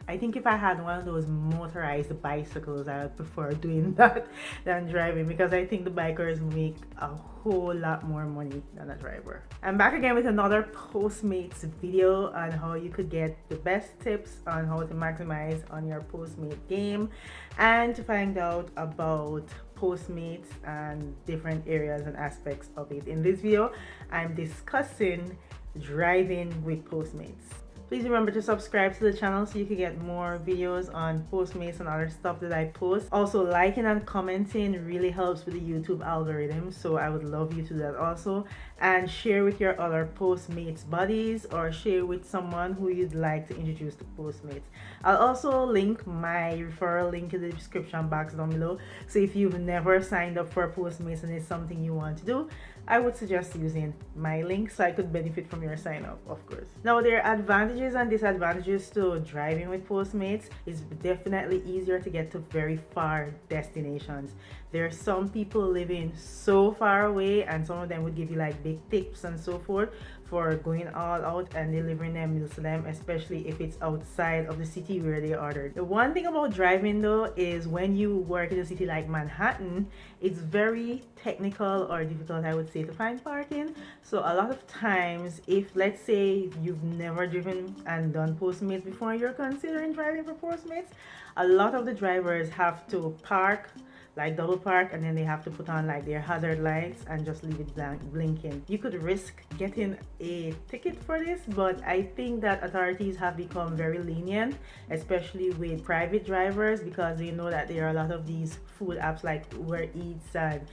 I think if I had one of those motorized bicycles, I would prefer doing that than driving, because I think the bikers make a whole lot more money than a driver. I'm back again with another Postmates video on how you could get the best tips on how to maximize on your Postmate game, and to find out about Postmates and different areas and aspects of it. In this video, I'm discussing driving with Postmates. Please remember to subscribe to the channel so you can get more videos on Postmates and other stuff that I post. Also, liking and commenting really helps with the YouTube algorithm, so I would love you to do that also. And share with your other Postmates buddies, or share with someone who you'd like to introduce to Postmates. I'll also link my referral link in the description box down below. So if you've never signed up for Postmates and it's something you want to do, I would suggest using my link so I could benefit from your sign up, of course. Now, there are advantages and disadvantages to driving with Postmates. It's definitely easier to get to very far destinations. There are some people living so far away, and some of them would give you like big tips and so forth for going all out and delivering their meals to them, especially if it's outside of the city where they ordered. The one thing about driving though is when you work in a city like Manhattan, it's very technical or difficult, I would say, to find parking. So a lot of times, if let's say you've never driven and done Postmates before, you're considering driving for Postmates, a lot of the drivers have to park, like double park, and then they have to put on like their hazard lights and just leave it blinking. You could risk getting a ticket for this, but I think that authorities have become very lenient, especially with private drivers, because they know that there are a lot of these food apps like Ubereats and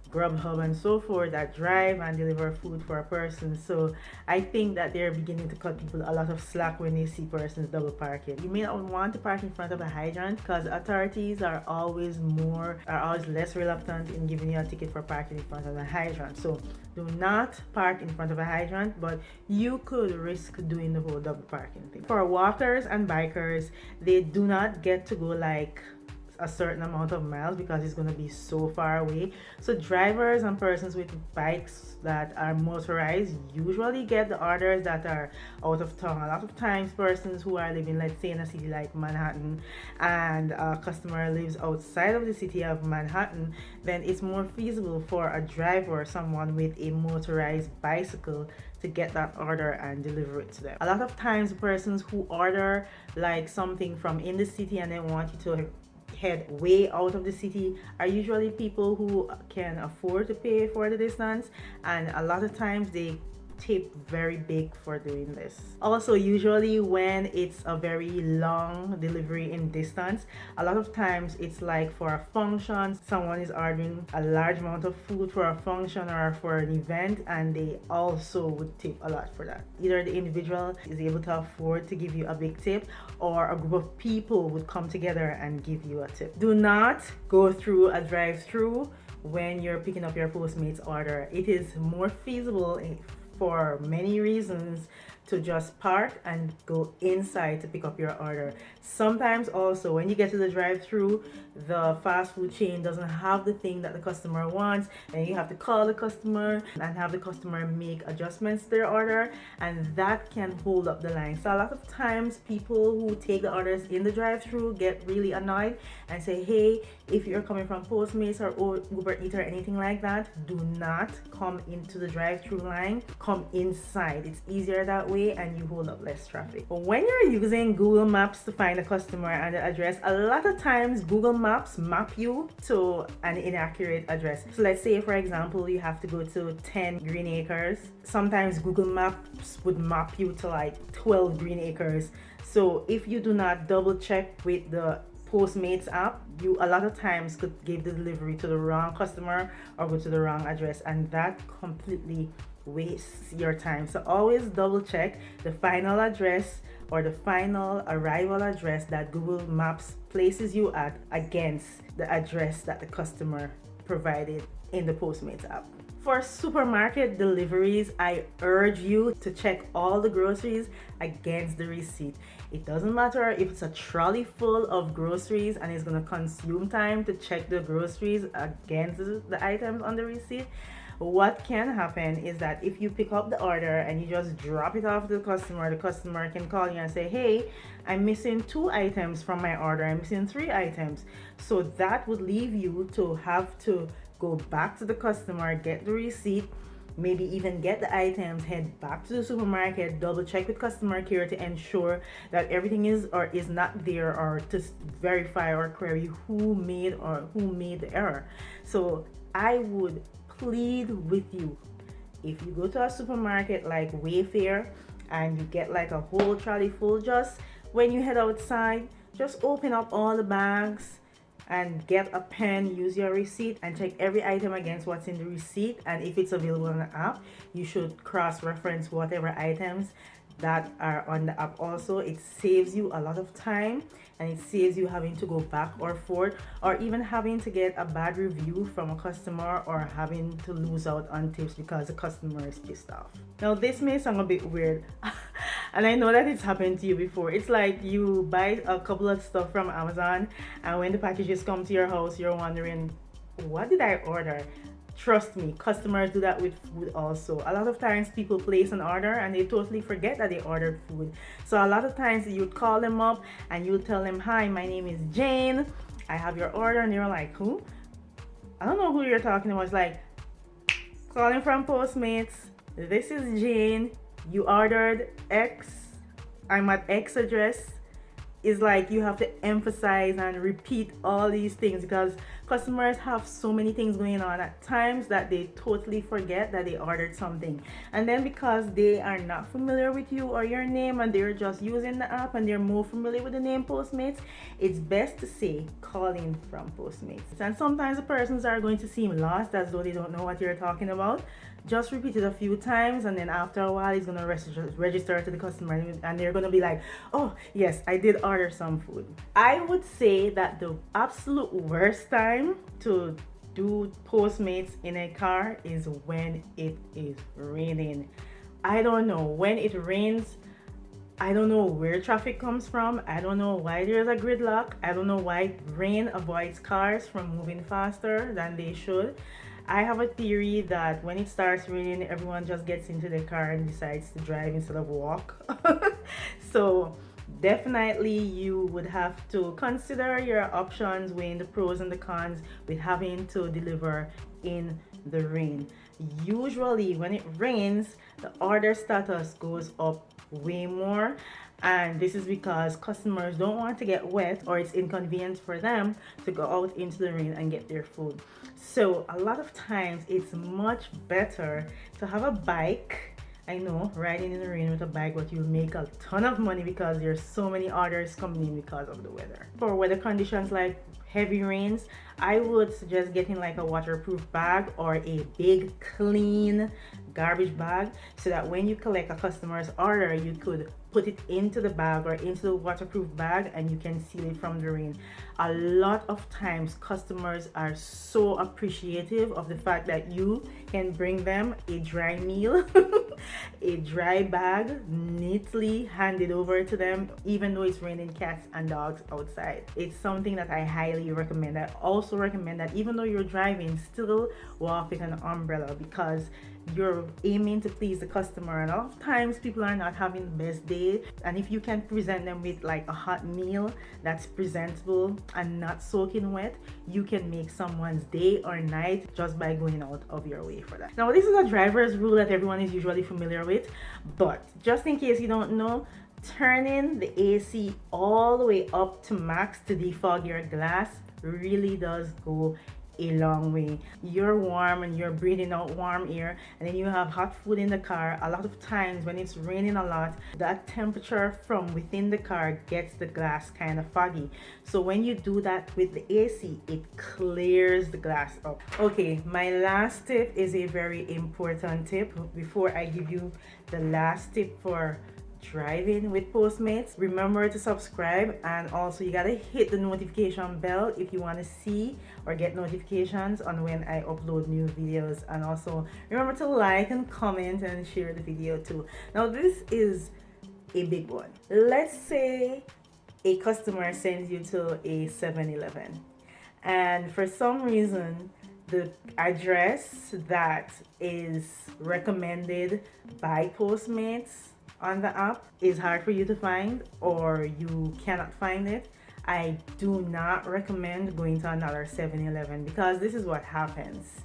Grubhub and so forth that drive and deliver food for a person. So I think that they're beginning to cut people a lot of slack when they see persons double parking. You may not want to park in front of a hydrant, because authorities are always less reluctant in giving you a ticket for parking in front of a hydrant. So do not park in front of a hydrant, but you could risk doing the whole double parking thing. For walkers and bikers, they do not get to go like a certain amount of miles because it's going to be so far away. So drivers and persons with bikes that are motorized usually get the orders that are out of town. A lot of times persons who are living, let's say, in a city like Manhattan, and a customer lives outside of the city of Manhattan, then it's more feasible for a driver or someone with a motorized bicycle to get that order and deliver it to them. A lot of times persons who order like something from in the city and then want you to head way out of the city are usually people who can afford to pay for the distance, and a lot of times they tip very big for doing this. Also, usually when it's a very long delivery in distance, a lot of times it's like for a function, someone is ordering a large amount of food for a function or for an event, and they also would tip a lot for that. Either the individual is able to afford to give you a big tip, or a group of people would come together and give you a tip. Do not go through a drive-through when you're picking up your Postmates order. It is more feasible for many reasons to just park and go inside to pick up your order. Sometimes also when you get to the drive-through, the fast food chain doesn't have the thing that the customer wants, and you have to call the customer and have the customer make adjustments to their order, and that can hold up the line. So a lot of times people who take the orders in the drive-through get really annoyed and say, hey, if you're coming from Postmates or Ubereats or anything like that, do not come into the drive-through line, come inside. It's easier that way and you hold up less traffic. But when you're using Google Maps to find a customer and the address, a lot of times Google Maps map you to an inaccurate address. So let's say, for example, you have to go to 10 Green Acres. Sometimes Google Maps would map you to like 12 Green Acres. So if you do not double check with the Postmates app, you a lot of times could give the delivery to the wrong customer or go to the wrong address, and that completely wastes your time. So always double check the final address or the final arrival address that Google Maps places you at against the address that the customer provided in the Postmates app. For supermarket deliveries, I urge you to check all the groceries against the receipt. It doesn't matter if it's a trolley full of groceries and it's going to consume time to check the groceries against the items on the receipt. what can happen is that if you pick up the order and you just drop it off to the customer can call you and say, hey, I'm missing 2 items from my order, I'm missing 3 items. So that would leave you to have to go back to the customer, get the receipt, maybe even get the items, head back to the supermarket, double check with customer care to ensure that everything is or is not there, or to verify or query who made the error. So I would plead with you, if you go to a supermarket like Wayfair and you get like a whole trolley full, just when you head outside, just open up all the bags and get a pen, use your receipt and check every item against what's in the receipt. And if it's available on the app, you should cross-reference whatever items that are on the app. Also, it saves you a lot of time and it saves you having to go back or forth, or even having to get a bad review from a customer, or having to lose out on tips because the customer is pissed off. Now this may sound a bit weird and I know that it's happened to you before. It's like you buy a couple of stuff from Amazon and when the packages come to your house, you're wondering, what did I order? Trust me, customers do that with food also. A lot of times people place an order and they totally forget that they ordered food. So a lot of times you'd call them up and you'd tell them, hi, my name is Jane, I have your order. And they're like, who? I don't know who you're talking about. It's like, calling from Postmates, this is Jane, you ordered X, I'm at X address. Is like you have to emphasize and repeat all these things because customers have so many things going on at times that they totally forget that they ordered something. And then because they are not familiar with you or your name and they're just using the app and they're more familiar with the name Postmates, it's best to say calling from Postmates. And sometimes the persons are going to seem lost as though they don't know what you're talking about. Just repeat it a few times and then after a while it's going to register to the customer and they're going to be like, oh yes, I did order some food. I would say that the absolute worst time to do Postmates in a car is when it is raining. I don't know, when it rains, I don't know where traffic comes from. I don't know why there's a gridlock. I don't know why rain avoids cars from moving faster than they should. I have a theory that when it starts raining, everyone just gets into their car and decides to drive instead of walk. So definitely you would have to consider your options, weighing the pros and the cons with having to deliver in the rain. Usually when it rains, the order status goes up way more, and this is because customers don't want to get wet or it's inconvenient for them to go out into the rain and get their food. So a lot of times it's much better to have a bike. I know, riding in the rain with a bike, but you'll make a ton of money because there's so many orders coming in because of the weather. For weather conditions like heavy rains, I would suggest getting like a waterproof bag or a big clean garbage bag so that when you collect a customer's order, you could put it into the bag or into the waterproof bag and you can seal it from the rain. A lot of times customers are so appreciative of the fact that you can bring them a dry meal, a dry bag, neatly handed over to them, even though it's raining cats and dogs outside. It's something that I highly recommend. I also recommend that even though you're driving, still walk with an umbrella because you're aiming to please the customer, and a lot of times people are not having the best day, and if you can present them with like a hot meal that's presentable and not soaking wet, you can make someone's day or night just by going out of your way for that. Now this is a driver's rule that everyone is usually familiar with, but just in case you don't know, turning the AC all the way up to max to defog your glass really does go a long way. You're warm and you're breathing out warm air, and then you have hot food in the car. A lot of times when it's raining a lot, that temperature from within the car gets the glass kind of foggy. So when you do that with the AC, it clears the glass up. Okay, my last tip is a very important tip. Before I give you the last tip for driving with Postmates, remember to subscribe, and also you gotta hit the notification bell if you want to see or get notifications on when I upload new videos. And also remember to like and comment and share the video too. Now this is a big one. Let's say a customer sends you to a 7-Eleven and for some reason the address that is recommended by Postmates on the app is hard for you to find or you cannot find it, I do not recommend going to another 7-Eleven, because this is what happens.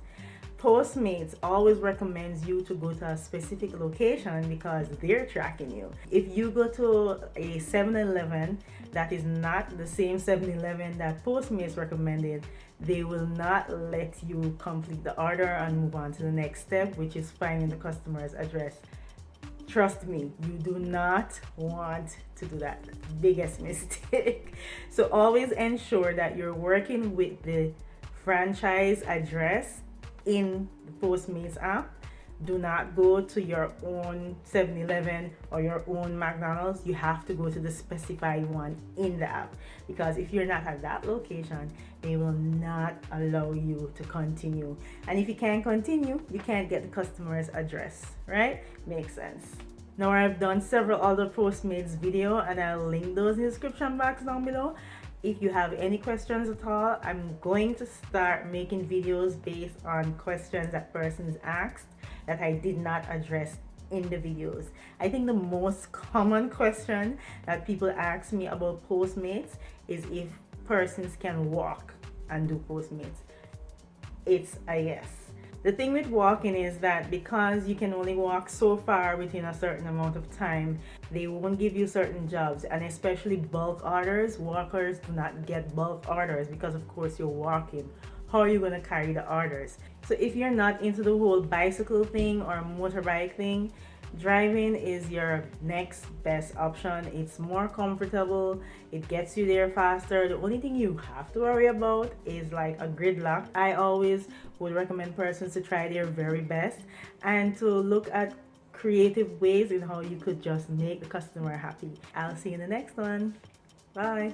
Postmates always recommends you to go to a specific location because they're tracking you. If you go to a 7-Eleven that is not the same 7-Eleven that Postmates recommended, they will not let you complete the order and move on to the next step, which is finding the customer's address. Trust me, you do not want to do that. Biggest mistake. So always ensure that you're working with the franchise address in the Postmates app. Do not go to your own 7-Eleven or your own McDonald's. You have to go to the specified one in the app, because if you're not at that location, they will not allow you to continue. And if you can't continue, you can't get the customer's address, right? Makes sense. Now I've done several other Postmates video and I'll link those in the description box down below. If you have any questions at all, I'm going to start making videos based on questions that persons asked that I did not address in the videos. I think the most common question that people ask me about Postmates is if persons can walk and do Postmates. It's a yes. The thing with walking is that because you can only walk so far within a certain amount of time, they won't give you certain jobs, and especially bulk orders. Walkers do not get bulk orders because of course you're walking. How are you going to carry the orders? So if you're not into the whole bicycle thing or motorbike thing, driving is your next best option. It's more comfortable, it gets you there faster. The only thing you have to worry about is like a gridlock. I always would recommend persons to try their very best and to look at creative ways in how you could just make the customer happy. I'll see you in the next one. Bye.